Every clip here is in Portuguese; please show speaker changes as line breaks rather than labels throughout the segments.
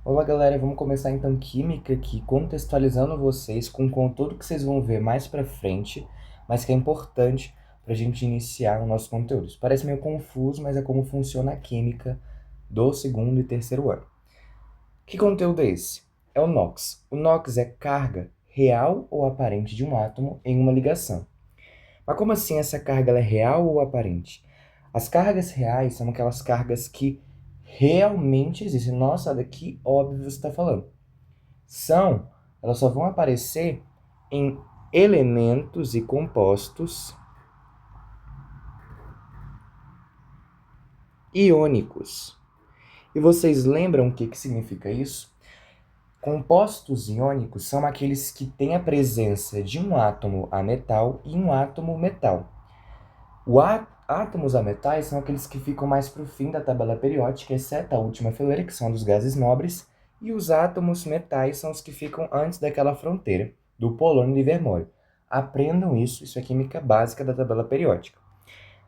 Olá, galera, vamos começar então química aqui, contextualizando vocês com conteúdo que vocês vão ver mais pra frente, mas que é importante pra gente iniciar o nosso conteúdo. Isso parece meio confuso, mas é como funciona a química do segundo e terceiro ano. Que conteúdo é esse? É o NOx. O NOx é carga real ou aparente de um átomo em uma ligação. Mas como assim essa carga ela é real ou aparente? As cargas reais são aquelas cargas que realmente existem. Nossa, daqui óbvio você está falando. Elas só vão aparecer em elementos e compostos iônicos. E vocês lembram o que significa isso? Compostos iônicos são aqueles que têm a presença de um átomo ametal e um átomo metal. Átomos ametais são aqueles que ficam mais para o fim da tabela periódica, exceto a última fileira, que são dos gases nobres, e os átomos metais são os que ficam antes daquela fronteira, do polônio e livermório. Aprendam isso é química básica da tabela periódica.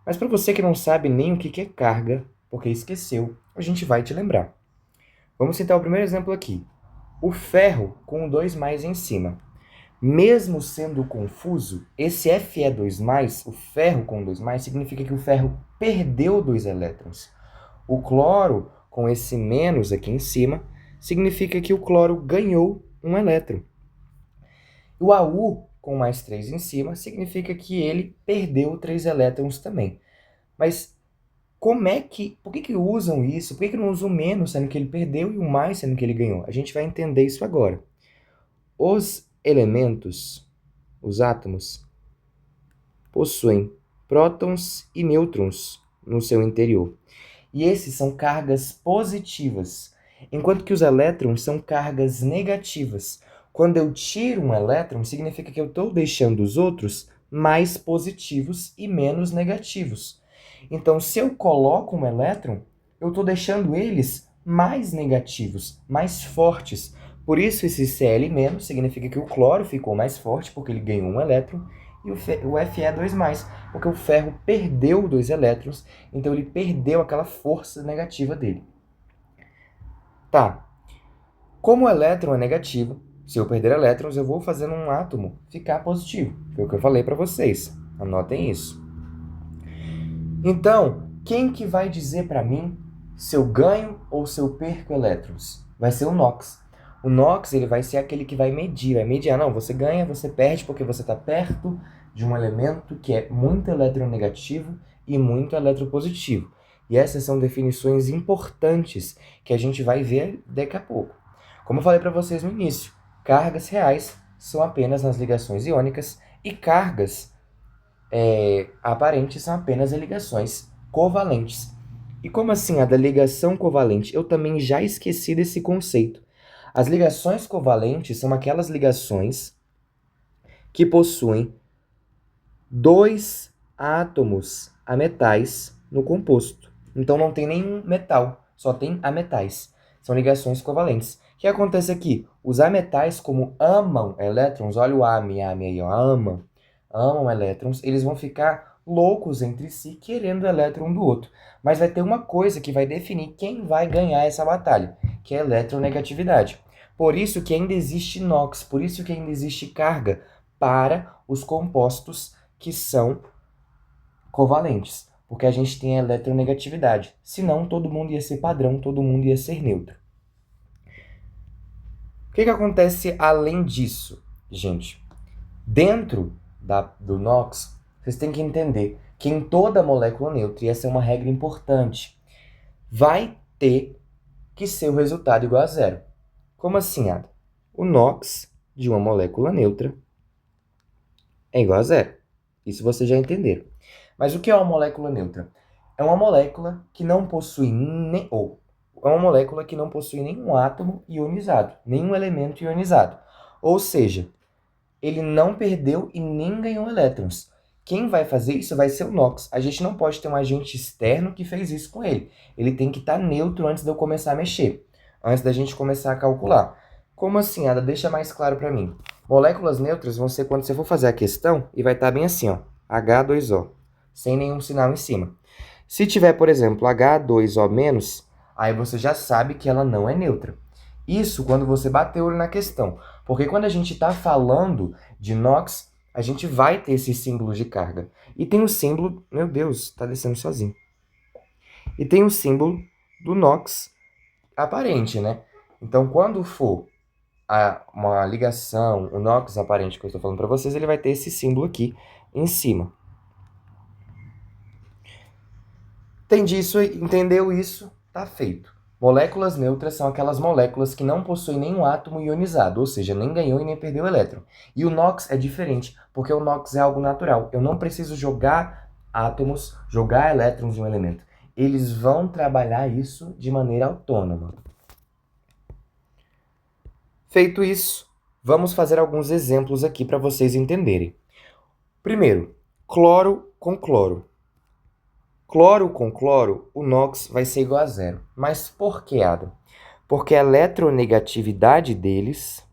Mas para você que não sabe nem o que é carga, porque esqueceu, a gente vai te lembrar. Vamos citar o primeiro exemplo aqui. O ferro com o 2 mais em cima. Mesmo sendo confuso, esse Fe2+, o ferro com 2+, significa que o ferro perdeu 2 elétrons. O cloro com esse menos aqui em cima, significa que o cloro ganhou um elétron. O Au com mais 3 em cima, significa que ele perdeu 3 elétrons também. Mas por que usam isso? Por que não usam o menos, sendo que ele perdeu, e o mais, sendo que ele ganhou? A gente vai entender isso agora. Os elementos, os átomos, possuem prótons e nêutrons no seu interior. E esses são cargas positivas, enquanto que os elétrons são cargas negativas. Quando eu tiro um elétron, significa que eu estou deixando os outros mais positivos e menos negativos. Então, se eu coloco um elétron, eu estou deixando eles mais negativos, mais fortes. Por isso, esse Cl- significa que o cloro ficou mais forte, porque ele ganhou um elétron, e o Fe2+, porque o ferro perdeu 2 elétrons, então ele perdeu aquela força negativa dele. Tá, como o elétron é negativo, se eu perder elétrons, eu vou fazendo um átomo ficar positivo. Foi o que eu falei para vocês. Anotem isso. Então, quem que vai dizer para mim se eu ganho ou se eu perco elétrons? Vai ser o NOx. O NOx ele vai ser aquele que vai mediar. Não, você ganha, você perde porque você está perto de um elemento que é muito eletronegativo e muito eletropositivo. E essas são definições importantes que a gente vai ver daqui a pouco. Como eu falei para vocês no início, cargas reais são apenas nas ligações iônicas e cargas aparentes são apenas ligações covalentes. E como assim a da ligação covalente? Eu também já esqueci desse conceito. As ligações covalentes são aquelas ligações que possuem 2 átomos ametais no composto. Então não tem nenhum metal, só tem ametais. São ligações covalentes. O que acontece aqui? Os ametais, como amam elétrons, olha o ame aí, ó, amam elétrons, eles vão ficar loucos entre si, querendo o elétron um do outro. Mas vai ter uma coisa que vai definir quem vai ganhar essa batalha, que é a eletronegatividade. Por isso que ainda existe NOx, por isso que ainda existe carga para os compostos que são covalentes, porque a gente tem a eletronegatividade. Senão, todo mundo ia ser padrão, todo mundo ia ser neutro. O que acontece além disso, gente? Dentro do NOx, vocês têm que entender que em toda molécula neutra, e essa é uma regra importante, vai ter que ser o resultado igual a zero. Como assim, Ada? O NOx de uma molécula neutra é igual a zero. Isso vocês já entenderam. Mas o que é uma molécula neutra? É uma molécula que não possui nenhum átomo ionizado, nenhum elemento ionizado. Ou seja, ele não perdeu e nem ganhou elétrons. Quem vai fazer isso vai ser o NOx. A gente não pode ter um agente externo que fez isso com ele. Ele tem que estar neutro antes de eu começar a mexer, antes da gente começar a calcular. Como assim, Ada? Deixa mais claro para mim. Moléculas neutras vão ser quando você for fazer a questão e vai estar bem assim, ó, H2O, sem nenhum sinal em cima. Se tiver, por exemplo, H2O-, aí você já sabe que ela não é neutra. Isso quando você bater o olho na questão. Porque quando a gente está falando de NOx, a gente vai ter esses símbolos de carga. E tem o símbolo... Meu Deus, está descendo sozinho. E tem o símbolo do NOx aparente, né? Então, quando for uma ligação, o NOx aparente que eu estou falando para vocês, ele vai ter esse símbolo aqui em cima. Entendi isso, entendeu isso? Tá feito. Moléculas neutras são aquelas moléculas que não possuem nenhum átomo ionizado, ou seja, nem ganhou e nem perdeu elétron. E o NOx é diferente, porque o NOx é algo natural. Eu não preciso jogar átomos, jogar elétrons em um elemento. Eles vão trabalhar isso de maneira autônoma. Feito isso, vamos fazer alguns exemplos aqui para vocês entenderem. Primeiro, cloro com cloro. Cloro com cloro, o NOx vai ser igual a zero. Mas por que, Adam? Porque a eletronegatividade deles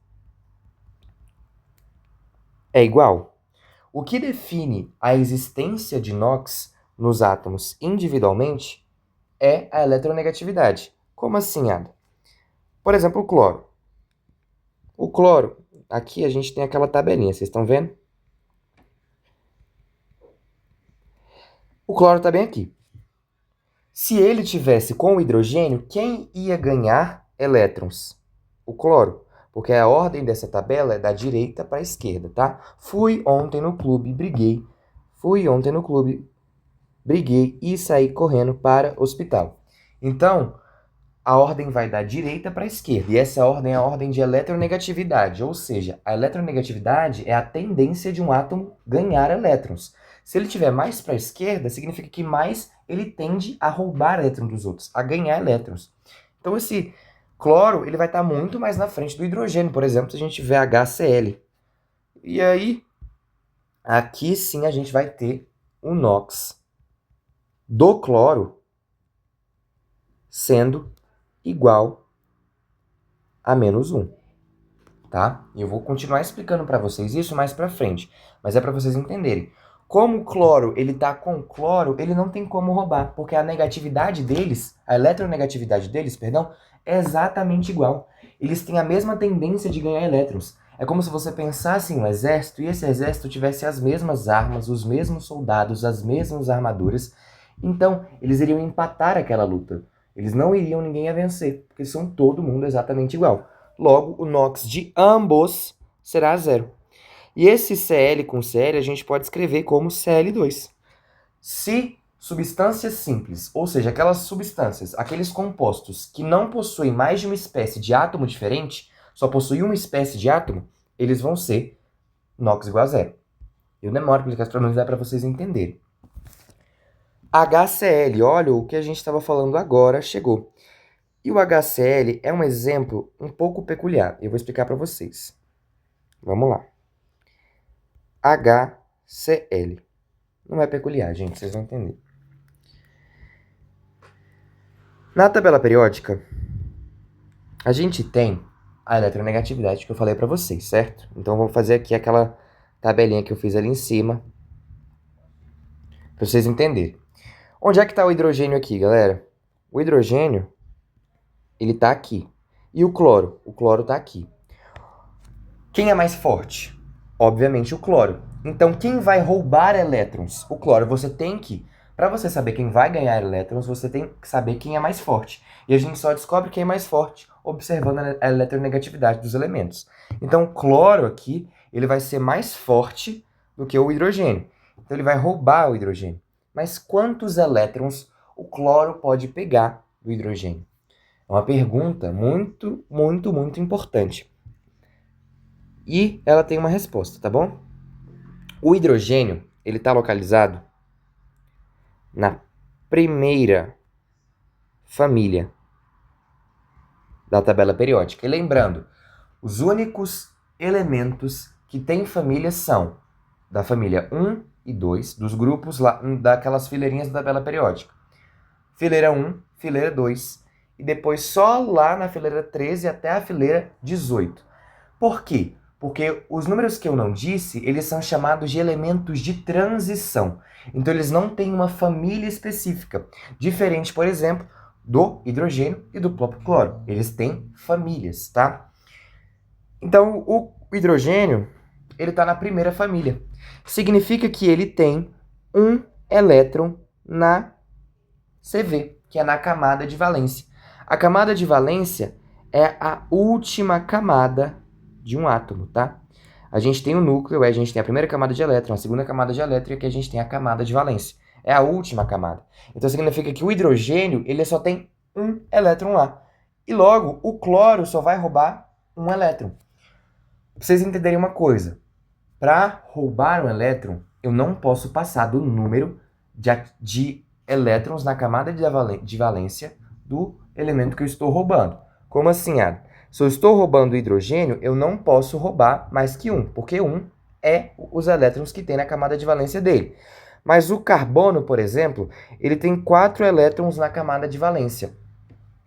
é igual. O que define a existência de NOx nos átomos individualmente é a eletronegatividade. Como assim, Adam? Por exemplo, o cloro. O cloro, aqui a gente tem aquela tabelinha, vocês estão vendo? O cloro está bem aqui. Se ele tivesse com o hidrogênio, quem ia ganhar elétrons? O cloro, porque a ordem dessa tabela é da direita para a esquerda, tá? Fui ontem no clube, briguei e saí correndo para o hospital. Então, a ordem vai da direita para a esquerda, e essa ordem é a ordem de eletronegatividade, ou seja, a eletronegatividade é a tendência de um átomo ganhar elétrons. Se ele estiver mais para a esquerda, significa que mais ele tende a roubar elétrons dos outros, a ganhar elétrons. Então esse cloro ele vai estar muito mais na frente do hidrogênio, por exemplo, se a gente tiver HCl. E aí, aqui sim a gente vai ter o NOx do cloro sendo igual a -1, tá? E eu vou continuar explicando para vocês isso mais para frente, mas é para vocês entenderem. Como o cloro ele tá com cloro, ele não tem como roubar, porque a negatividade deles, a eletronegatividade deles, perdão, é exatamente igual. Eles têm a mesma tendência de ganhar elétrons. É como se você pensasse em um exército e esse exército tivesse as mesmas armas, os mesmos soldados, as mesmas armaduras. Então, eles iriam empatar aquela luta. Eles não iriam ninguém a vencer, porque são todo mundo exatamente igual. Logo, o NOx de ambos será zero. E esse Cl com Cl a gente pode escrever como Cl2. Se substâncias simples, ou seja, aquelas substâncias, aqueles compostos que não possuem mais de uma espécie de átomo diferente, só possuem uma espécie de átomo, eles vão ser NOx igual a zero. Eu demoro para explicar as pronúncias para vocês entenderem. HCl, olha o que a gente estava falando agora, chegou. E o HCl é um exemplo um pouco peculiar. Eu vou explicar para vocês. Vamos lá. HCl. Não é peculiar, gente, vocês vão entender. Na tabela periódica, a gente tem a eletronegatividade que eu falei para vocês, certo? Então, vou fazer aqui aquela tabelinha que eu fiz ali em cima, para vocês entenderem. Onde é que está o hidrogênio aqui, galera? O hidrogênio, ele está aqui. E o cloro? O cloro está aqui. Quem é mais forte? Obviamente o cloro. Então, quem vai roubar elétrons? O cloro. Você tem que, para você saber quem vai ganhar elétrons, você tem que saber quem é mais forte. E a gente só descobre quem é mais forte observando a eletronegatividade dos elementos. Então, o cloro aqui, ele vai ser mais forte do que o hidrogênio. Então, ele vai roubar o hidrogênio. Mas quantos elétrons o cloro pode pegar do hidrogênio? É uma pergunta muito, muito, muito importante. E ela tem uma resposta, tá bom? O hidrogênio, ele está localizado na primeira família da tabela periódica. E lembrando, os únicos elementos que têm família são da família 1 e 2, dos grupos lá, daquelas fileirinhas da tabela periódica. Fileira 1, fileira 2, e depois só lá na fileira 13 até a fileira 18. Por quê? Porque os números que eu não disse, eles são chamados de elementos de transição. Então, eles não têm uma família específica. Diferente, por exemplo, do hidrogênio e do próprio cloro. Eles têm famílias, tá? Então, o hidrogênio, ele está na primeira família. Significa que ele tem um elétron na CV, que é na camada de valência. A camada de valência é a última camada de um átomo, tá? A gente tem o núcleo, a gente tem a primeira camada de elétron, a segunda camada de elétron, e aqui a gente tem a camada de valência. É a última camada. Então significa que o hidrogênio, ele só tem um elétron lá. E logo, o cloro só vai roubar um elétron. Pra vocês entenderem uma coisa, para roubar um elétron, eu não posso passar do número de elétrons na camada de valência do elemento que eu estou roubando. Como assim, Adam? Se eu estou roubando hidrogênio, eu não posso roubar mais que um, porque um é os elétrons que tem na camada de valência dele. Mas o carbono, por exemplo, ele tem 4 elétrons na camada de valência.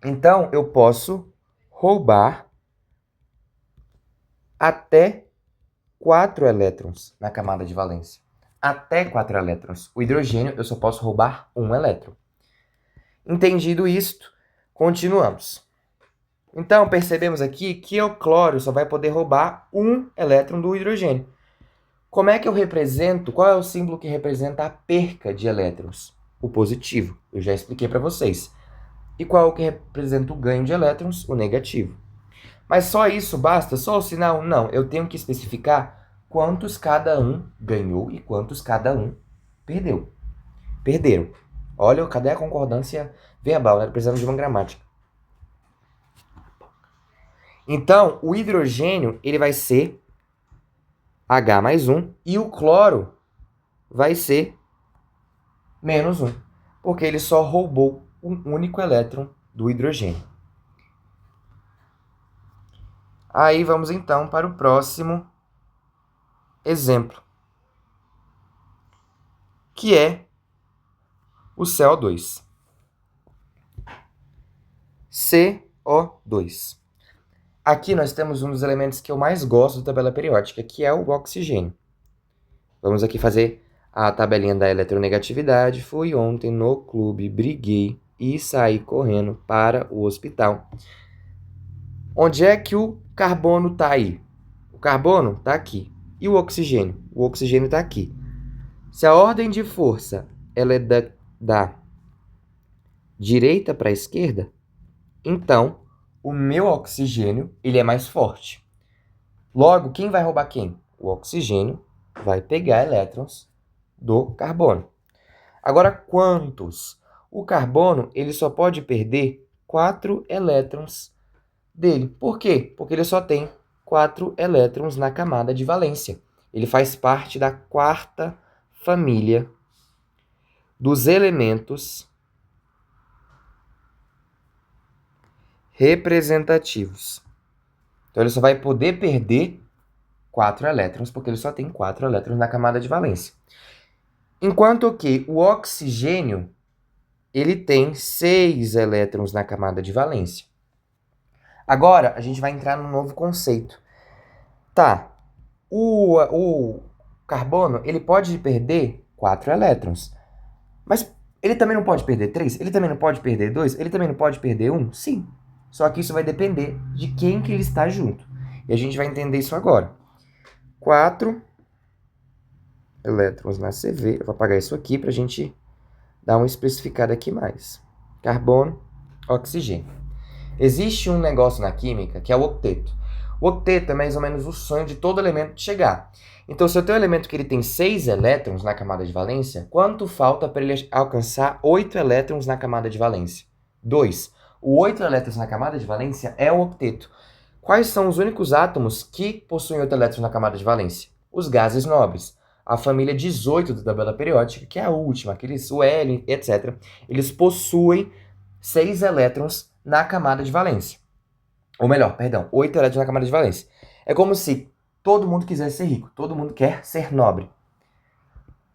Então, eu posso roubar até 4 elétrons na camada de valência. Até 4 elétrons. O hidrogênio, eu só posso roubar um elétron. Entendido isto, continuamos. Então, percebemos aqui que o cloro só vai poder roubar um elétron do hidrogênio. Como é que eu represento? Qual é o símbolo que representa a perca de elétrons? O positivo. Eu já expliquei para vocês. E qual é o que representa o ganho de elétrons? O negativo. Mas só isso basta? Só o sinal? Não, eu tenho que especificar quantos cada um ganhou e quantos cada um perdeu. Perderam. Olha, cadê a concordância verbal? Né? Precisamos de uma gramática. Então, o hidrogênio ele vai ser H mais 1 e o cloro vai ser menos 1, porque ele só roubou um único elétron do hidrogênio. Aí vamos então para o próximo exemplo, que é o CO2. CO2. Aqui nós temos um dos elementos que eu mais gosto da tabela periódica, que é o oxigênio. Vamos aqui fazer a tabelinha da eletronegatividade. Fui ontem no clube, briguei e saí correndo para o hospital. Onde é que o carbono está aí? O carbono está aqui. E o oxigênio? O oxigênio está aqui. Se a ordem de força ela é da direita para a esquerda, então o meu oxigênio ele é mais forte. Logo, quem vai roubar quem? O oxigênio vai pegar elétrons do carbono. Agora, quantos? O carbono ele só pode perder 4 elétrons dele. Por quê? Porque ele só tem 4 elétrons na camada de valência. Ele faz parte da quarta família dos elementos representativos. Então, ele só vai poder perder 4 elétrons, porque ele só tem 4 elétrons na camada de valência. Enquanto que o oxigênio, ele tem 6 elétrons na camada de valência. Agora, a gente vai entrar num novo conceito. Tá, o carbono, ele pode perder 4 elétrons, mas ele também não pode perder 3? Ele também não pode perder 2? Ele também não pode perder 1? Sim. Só que isso vai depender de quem que ele está junto. E a gente vai entender isso agora. 4 elétrons na CV. Eu vou apagar isso aqui para a gente dar uma especificada aqui mais. Carbono, oxigênio. Existe um negócio na química que é o octeto. O octeto é mais ou menos o sonho de todo elemento de chegar. Então, se eu tenho um elemento que ele tem 6 elétrons na camada de valência, quanto falta para ele alcançar 8 elétrons na camada de valência? 2. O 8 elétrons na camada de valência é o octeto. Quais são os únicos átomos que possuem 8 elétrons na camada de valência? Os gases nobres. A família 18 da tabela periódica, que é a última, aqueles o L, etc., eles possuem 6 elétrons na camada de valência. Ou melhor, perdão, 8 elétrons na camada de valência. É como se todo mundo quisesse ser rico, todo mundo quer ser nobre.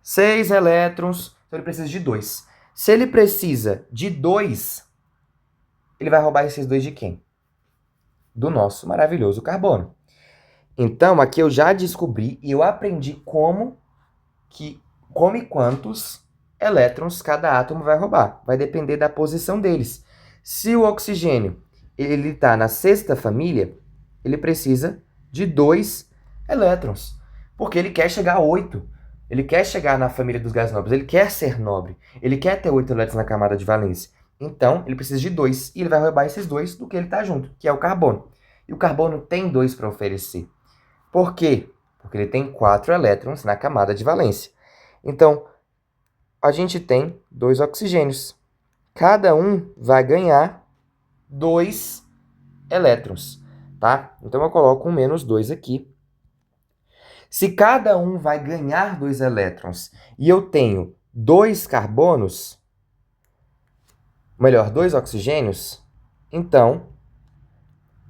6 elétrons, então ele precisa de 2. Se ele precisa de 2, ele vai roubar esses 2 de quem? Do nosso maravilhoso carbono. Então, aqui eu já descobri e eu aprendi como e quantos elétrons cada átomo vai roubar. Vai depender da posição deles. Se o oxigênio ele está na sexta família, ele precisa de 2 elétrons, porque ele quer chegar a 8. Ele quer chegar na família dos gases nobres, ele quer ser nobre, ele quer ter 8 elétrons na camada de valência. Então, ele precisa de 2, e ele vai roubar esses 2 do que ele está junto, que é o carbono. E o carbono tem 2 para oferecer. Por quê? Porque ele tem 4 elétrons na camada de valência. Então, a gente tem 2 oxigênios. Cada um vai ganhar 2 elétrons, tá? Então, eu coloco um menos 2 aqui. Se cada um vai ganhar 2 elétrons e eu tenho 2 carbonos, melhor, 2 oxigênios, então,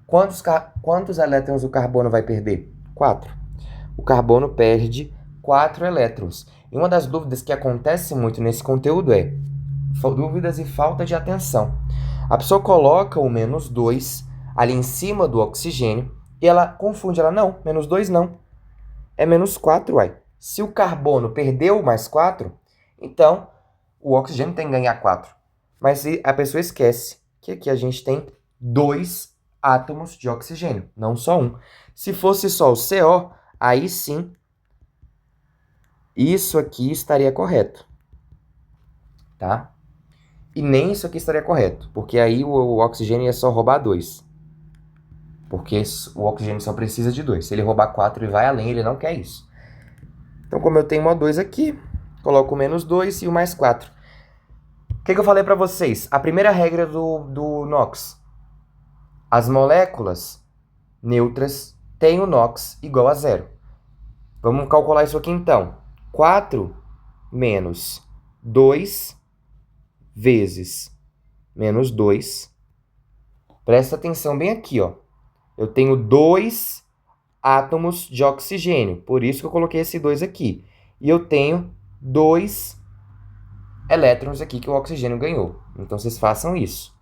quantos elétrons o carbono vai perder? 4. O carbono perde 4 elétrons. E uma das dúvidas que acontece muito nesse conteúdo é dúvidas e falta de atenção. A pessoa coloca o menos 2 ali em cima do oxigênio e ela confunde, ela, não, menos 2 não. É menos 4, uai. Se o carbono perdeu mais 4, então o oxigênio tem que ganhar 4. Mas a pessoa esquece que aqui a gente tem 2 átomos de oxigênio, não só um. Se fosse só o CO, aí sim, isso aqui estaria correto, tá? E nem isso aqui estaria correto, porque aí o oxigênio ia só roubar 2. Porque o oxigênio só precisa de 2. Se ele roubar 4 e vai além, ele não quer isso. Então, como eu tenho o 2 aqui, coloco o menos 2 e o mais 4. O que eu falei para vocês? A primeira regra do NOx. As moléculas neutras têm o NOx igual a 0. Vamos calcular isso aqui então. 4 menos 2 vezes menos 2. Presta atenção bem aqui, ó. Eu tenho 2 átomos de oxigênio, por isso que eu coloquei esse 2 aqui. E eu tenho 2 elétrons aqui que o oxigênio ganhou. Então, vocês façam isso.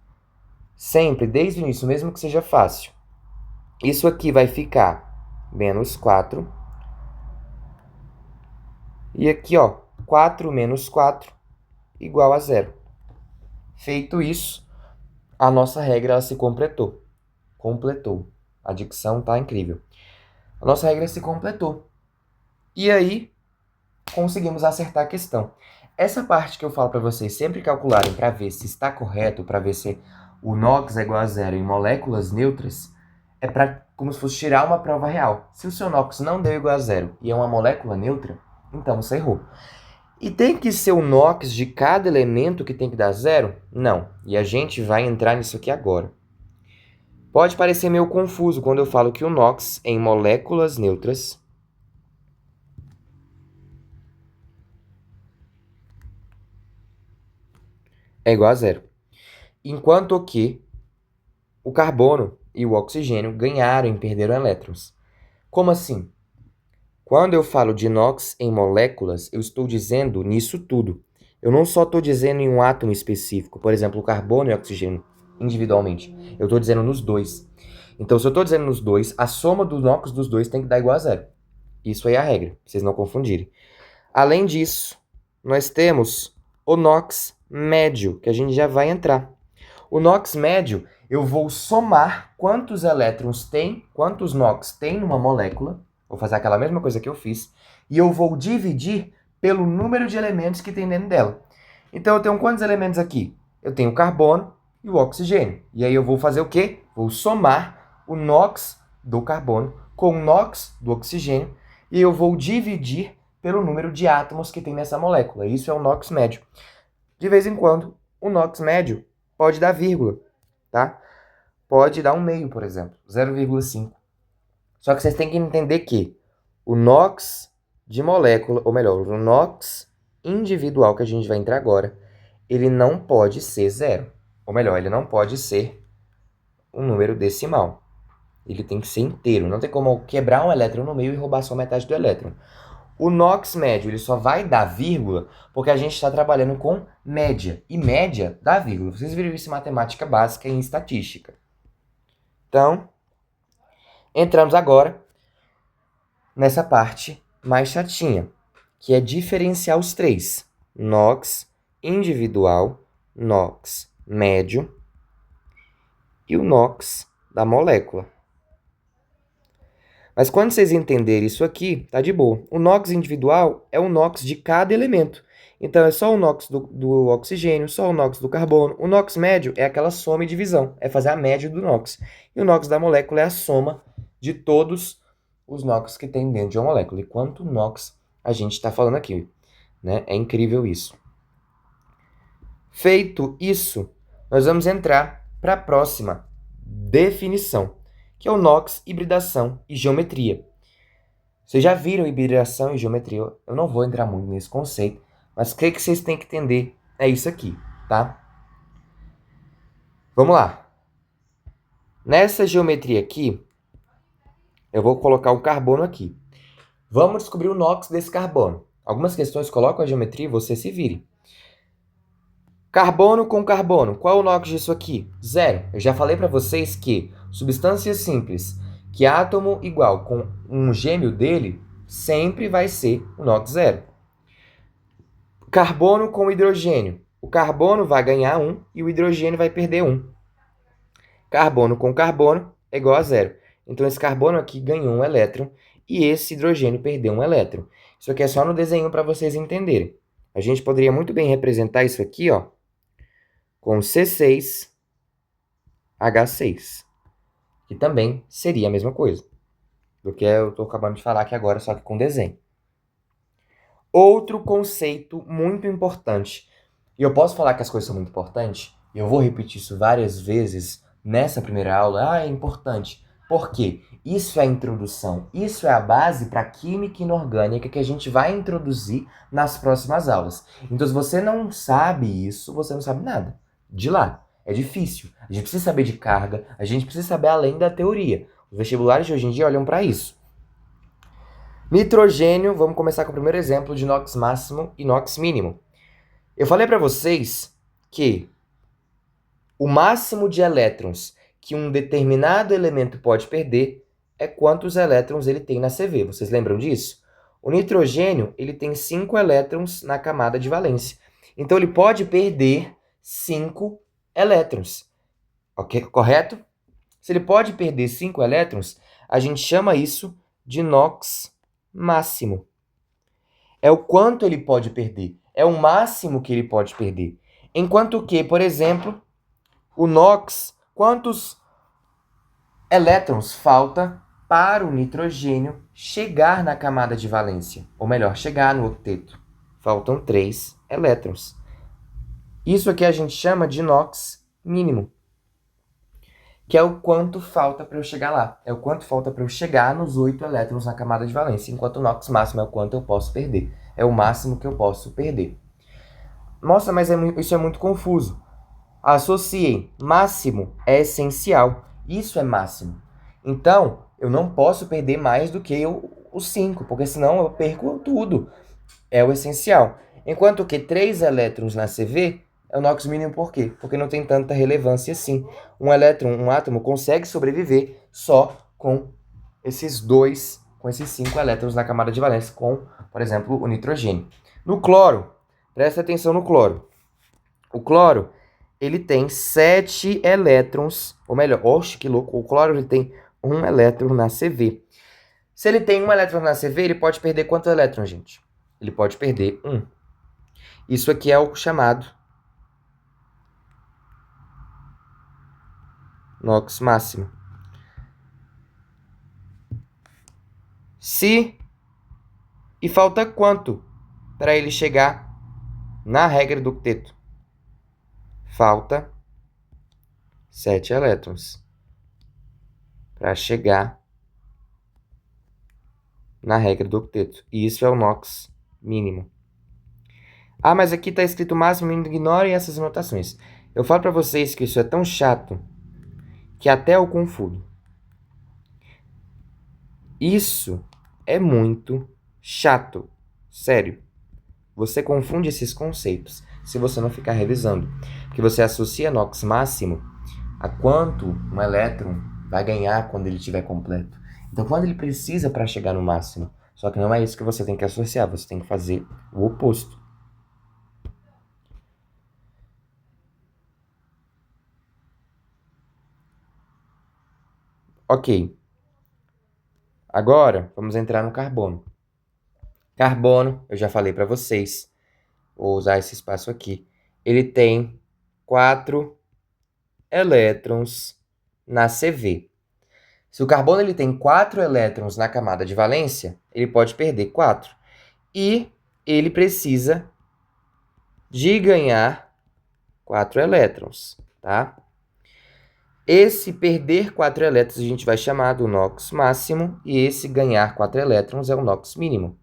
Sempre, desde o início, mesmo que seja fácil. Isso aqui vai ficar menos 4. E aqui, ó, 4 menos 4 igual a 0. Feito isso, a nossa regra ela se completou. Completou. A dicção tá incrível. A nossa regra se completou. E aí, conseguimos acertar a questão. Essa parte que eu falo para vocês sempre calcularem para ver se está correto, para ver se o NOx é igual a 0 em moléculas neutras, é para como se fosse tirar uma prova real. Se o seu NOx não deu igual a 0 e é uma molécula neutra, então você errou. E tem que ser o NOx de cada elemento que tem que dar 0? Não. E a gente vai entrar nisso aqui agora. Pode parecer meio confuso quando eu falo que o NOx em moléculas neutras é igual a 0. Enquanto que o carbono e o oxigênio ganharam e perderam elétrons. Como assim? Quando eu falo de NOx em moléculas, eu estou dizendo nisso tudo. Eu não só estou dizendo em um átomo específico, por exemplo, o carbono e o oxigênio individualmente. Eu estou dizendo nos dois. Então, se eu estou dizendo nos dois, a soma do NOx dos dois tem que dar igual a 0. Isso aí é a regra, pra vocês não confundirem. Além disso, nós temos o NOx médio, que a gente já vai entrar. O NOx médio, eu vou somar quantos elétrons tem, quantos NOx tem numa molécula, vou fazer aquela mesma coisa que eu fiz, e eu vou dividir pelo número de elementos que tem dentro dela. Então, eu tenho quantos elementos aqui? Eu tenho o carbono e o oxigênio. E aí eu vou fazer o quê? Vou somar o NOx do carbono com o NOx do oxigênio, e eu vou dividir pelo número de átomos que tem nessa molécula. Isso é o NOx médio. De vez em quando, o NOx médio pode dar vírgula, tá? Pode dar um meio, por exemplo, 0,5. Só que vocês têm que entender que o NOx de molécula, ou melhor, o NOx individual que a gente vai entrar agora, ele não pode ser 0. Ou melhor, ele não pode ser um número decimal. Ele tem que ser inteiro. Não tem como quebrar um elétron no meio e roubar só metade do elétron. O NOx médio ele só vai dar vírgula porque a gente está trabalhando com média. E média dá vírgula. Vocês viram isso em matemática básica e em estatística. Então, entramos agora nessa parte mais chatinha, que é diferenciar os três. NOx individual, NOx médio e o NOx da molécula. Mas quando vocês entenderem isso aqui, tá de boa. O NOx individual é o NOx de cada elemento. Então, é só o NOx do oxigênio, só o NOx do carbono. O NOx médio é aquela soma e divisão, é fazer a média do NOx. E o NOx da molécula é a soma de todos os NOx que tem dentro de uma molécula. E quanto NOx a gente está falando aqui, né? É incrível isso. Feito isso, nós vamos entrar para a próxima definição, que é o NOx, hibridação e geometria. Vocês já viram hibridação e geometria? Eu não vou entrar muito nesse conceito, mas o que vocês têm que entender é isso aqui, tá? Vamos lá. Nessa geometria aqui, eu vou colocar o carbono aqui. Vamos descobrir o NOx desse carbono. Algumas questões colocam a geometria e você se vire. Carbono com carbono. Qual é o NOx disso aqui? 0. Eu já falei para vocês que substâncias simples, que átomo igual com um gêmeo dele, sempre vai ser o NOx 0. Carbono com hidrogênio. O carbono vai ganhar 1 e o hidrogênio vai perder 1. Carbono com carbono é igual a 0. Então, esse carbono aqui ganhou um elétron e esse hidrogênio perdeu um elétron. Isso aqui é só no desenho para vocês entenderem. A gente poderia muito bem representar isso aqui, ó, com C6H6, que também seria a mesma coisa do que eu estou acabando de falar aqui agora, só que com desenho. Outro conceito muito importante, e eu posso falar que as coisas são muito importantes, e eu vou repetir isso várias vezes nessa primeira aula. É importante. Por quê? Isso é a introdução, isso é a base para a química inorgânica que a gente vai introduzir nas próximas aulas. Então, se você não sabe isso, você não sabe nada de lá. É difícil. A gente precisa saber de carga, a gente precisa saber além da teoria. Os vestibulares de hoje em dia olham para isso. Nitrogênio, vamos começar com o primeiro exemplo de NOx máximo e NOx mínimo. Eu falei para vocês que o máximo de elétrons que um determinado elemento pode perder é quantos elétrons ele tem na CV. Vocês lembram disso? O nitrogênio, ele tem 5 elétrons na camada de valência. Então, ele pode perder 5 elétrons. Ok? Correto? Se ele pode perder 5 elétrons, a gente chama isso de NOx máximo. É o quanto ele pode perder. É o máximo que ele pode perder. Enquanto que, por exemplo, o NOx, quantos elétrons falta para o nitrogênio chegar na camada de valência? Ou melhor, chegar no octeto. Faltam 3 elétrons. Isso aqui a gente chama de NOx mínimo, que é o quanto falta para eu chegar lá. É o quanto falta para eu chegar nos 8 elétrons na camada de valência, enquanto o NOx máximo é o quanto eu posso perder. É o máximo que eu posso perder. Nossa, mas isso é muito confuso. Associem. Máximo é essencial. Isso é máximo. Então, eu não posso perder mais do que os 5, porque senão eu perco tudo. É o essencial. Enquanto que 3 elétrons na CV é o NOx mínimo. Por quê? Porque não tem tanta relevância assim. Um elétron, um átomo, consegue sobreviver só com esses 5 elétrons na camada de valência, com, por exemplo, o nitrogênio. No cloro, presta atenção no cloro. O cloro, ele tem 7 elétrons, ou melhor, oxe, que louco, o cloro ele tem 1 elétron na CV. Se ele tem 1 elétron na CV, ele pode perder quantos elétrons, gente? Ele pode perder 1. Isso aqui é o chamado NOx máximo. E falta quanto para ele chegar na regra do octeto? Falta 7 elétrons para chegar na regra do octeto. E isso é o NOx mínimo. Ah, mas aqui está escrito máximo, ignorem essas anotações. Eu falo para vocês que isso é tão chato que até eu confundo. Isso é muito chato. Sério. Você confunde esses conceitos se você não ficar revisando. Porque você associa NOx máximo a quanto um elétron vai ganhar quando ele estiver completo. Então, quando ele precisa para chegar no máximo. Só que não é isso que você tem que associar. Você tem que fazer o oposto. Ok. Agora, vamos entrar no carbono. Carbono, eu já falei para vocês, vou usar esse espaço aqui. Ele tem 4 elétrons na CV. Se o carbono ele tem 4 elétrons na camada de valência, ele pode perder 4. E ele precisa de ganhar 4 elétrons, tá? Esse perder 4 elétrons a gente vai chamar do NOx máximo, e esse ganhar 4 elétrons é o NOx mínimo.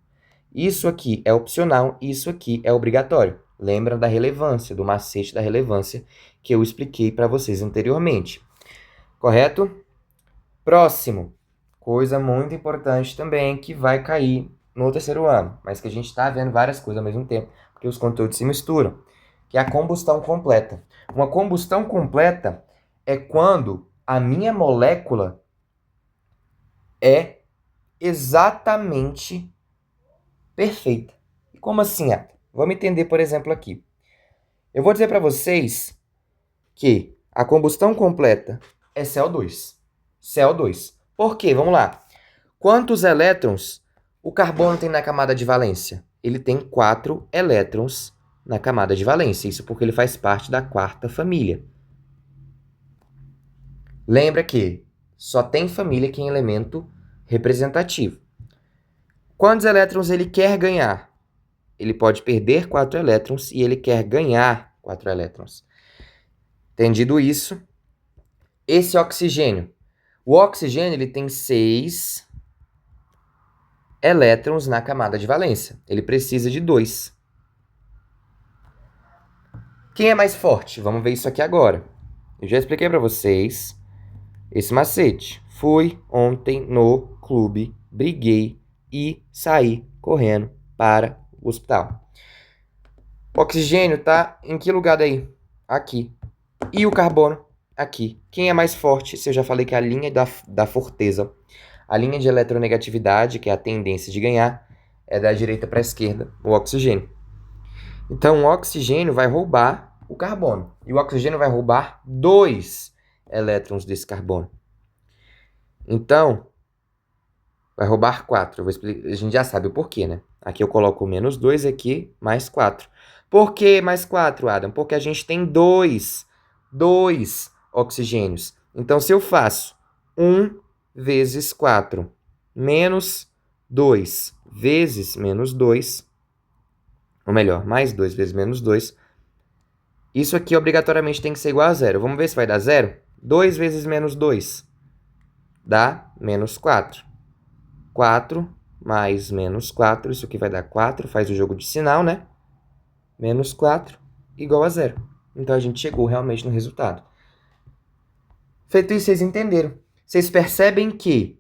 Isso aqui é opcional, isso aqui é obrigatório. Lembra da relevância, do macete da relevância que eu expliquei para vocês anteriormente. Correto? Próximo. Coisa muito importante também que vai cair no terceiro ano, mas que a gente está vendo várias coisas ao mesmo tempo, porque os conteúdos se misturam, que é a combustão completa. Uma combustão completa é quando a minha molécula é exatamente perfeita. E como assim é? Vamos entender, por exemplo, aqui. Eu vou dizer para vocês que a combustão completa é CO2. CO2. Por quê? Vamos lá. Quantos elétrons o carbono tem na camada de valência? Ele tem 4 elétrons na camada de valência. Isso porque ele faz parte da quarta família. Lembra que só tem família que é elemento representativo. Quantos elétrons ele quer ganhar? Ele pode perder 4 elétrons e ele quer ganhar 4 elétrons. Entendido isso, esse oxigênio. O oxigênio ele tem 6 elétrons na camada de valência. Ele precisa de 2. Quem é mais forte? Vamos ver isso aqui agora. Eu já expliquei para vocês esse macete. Fui ontem no clube, briguei e saí correndo para o hospital. O oxigênio tá em que lugar daí? Aqui. E o carbono? Aqui. Quem é mais forte? Se eu já falei que é a linha da forteza. A linha de eletronegatividade, que é a tendência de ganhar, é da direita para a esquerda, o oxigênio. Então, o oxigênio vai roubar o carbono. E o oxigênio vai roubar 2 elétrons desse carbono. Então, vai roubar 4. A gente já sabe o porquê, né? Aqui eu coloco menos 2, aqui mais 4. Por que mais 4, Adam? Porque a gente tem 2 oxigênios. Então, se eu faço 1 vezes 4 menos 2 vezes menos 2, ou melhor, mais 2 vezes menos 2, isso aqui obrigatoriamente tem que ser igual a 0. Vamos ver se vai dar 0? 2 vezes menos 2 dá menos 4. 4 mais menos 4, isso aqui vai dar 4, faz o jogo de sinal, né? Menos 4 igual a 0. Então, a gente chegou realmente no resultado. Feito isso, vocês entenderam. Vocês percebem que,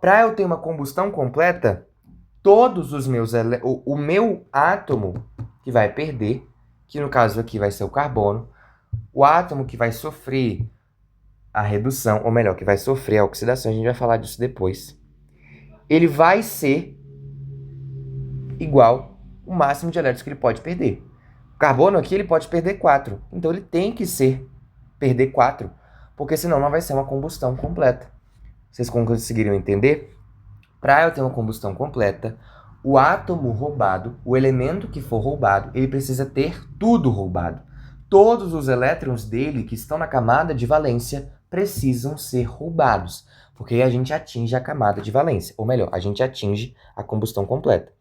para eu ter uma combustão completa, todos os meus o meu átomo que vai perder, que no caso aqui vai ser o carbono, o átomo que vai sofrer a redução, ou melhor, que vai sofrer a oxidação, a gente vai falar disso depois, ele vai ser igual o máximo de elétrons que ele pode perder. O carbono aqui ele pode perder 4, então ele tem que perder 4, porque senão não vai ser uma combustão completa. Vocês conseguiram entender? Para eu ter uma combustão completa, o átomo roubado, o elemento que for roubado, ele precisa ter tudo roubado. Todos os elétrons dele que estão na camada de valência precisam ser roubados, porque aí a gente atinge a camada de valência, ou melhor, a gente atinge a combustão completa.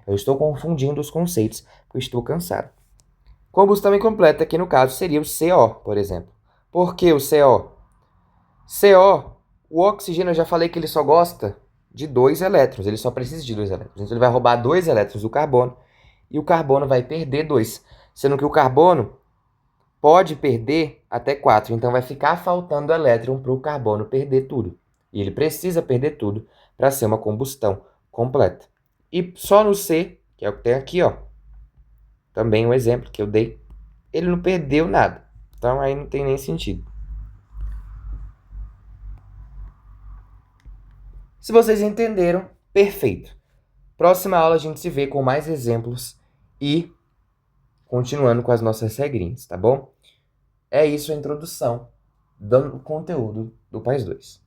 Eu estou confundindo os conceitos, porque eu estou cansado. Combustão incompleta, que no caso seria o CO, por exemplo. Por que o CO? CO, o oxigênio, eu já falei que ele só gosta de 2 elétrons, ele só precisa de 2 elétrons. Então ele vai roubar 2 elétrons do carbono e o carbono vai perder 2, sendo que o carbono pode perder até 4, então vai ficar faltando elétron para o carbono perder tudo. E ele precisa perder tudo para ser uma combustão completa. E só no C, que é o que tem aqui, ó, também um exemplo que eu dei, ele não perdeu nada. Então aí não tem nem sentido. Se vocês entenderam, perfeito. Próxima aula a gente se vê com mais exemplos e continuando com as nossas regrinhas, tá bom? É isso a introdução do conteúdo do PAS 2.